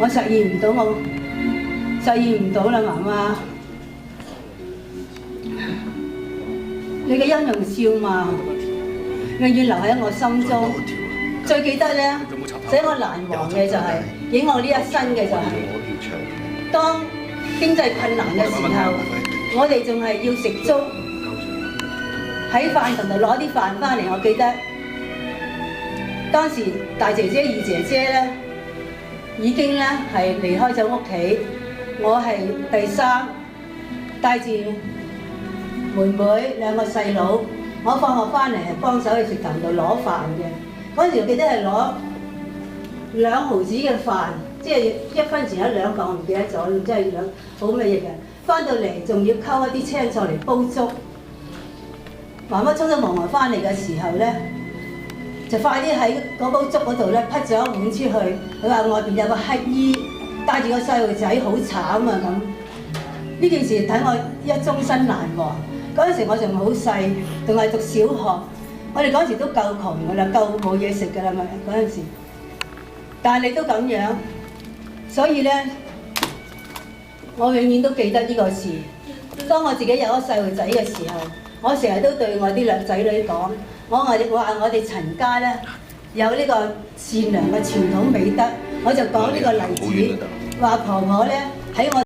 我實現唔到，我實現唔到啦，媽媽。你嘅音容笑貌永遠留喺我心中。最記得咧，使我難忘嘅就係影我呢一生嘅就係，當經濟困難嘅時候，我哋仲係要食粥，喺飯堂度攞啲飯翻嚟。我記得當時大姐姐、二姐姐咧已經咧係離開咗屋企，我係第三，帶住妹妹兩個細佬，我放學翻嚟係幫手去食堂度攞飯嘅。嗰陣時我記得係攞2毫子嘅飯，即係1分錢1兩個，我唔記得咗，即係好咩嘢嘅。翻到嚟仲要溝一啲青菜嚟煲粥。媽媽匆匆忙忙翻嚟嘅時候咧，就快啲喺嗰煲粥嗰度咧滗咗一碗出去。佢話外邊有個乞兒帶住個細路仔好慘啊咁。呢件事睇我一終身難忘。嗰陣時我仲好細，仲係讀小學。我哋嗰時都夠窮㗎啦，夠冇嘢食㗎啦咪嗰陣時。但係你都咁樣，所以咧，我永遠都記得呢個事。當我自己有咗細路仔嘅時候，我成日都對我啲兩仔女講，我話我哋陳家咧有呢個善良嘅傳統美德，我就講呢個例子，話婆婆咧喺我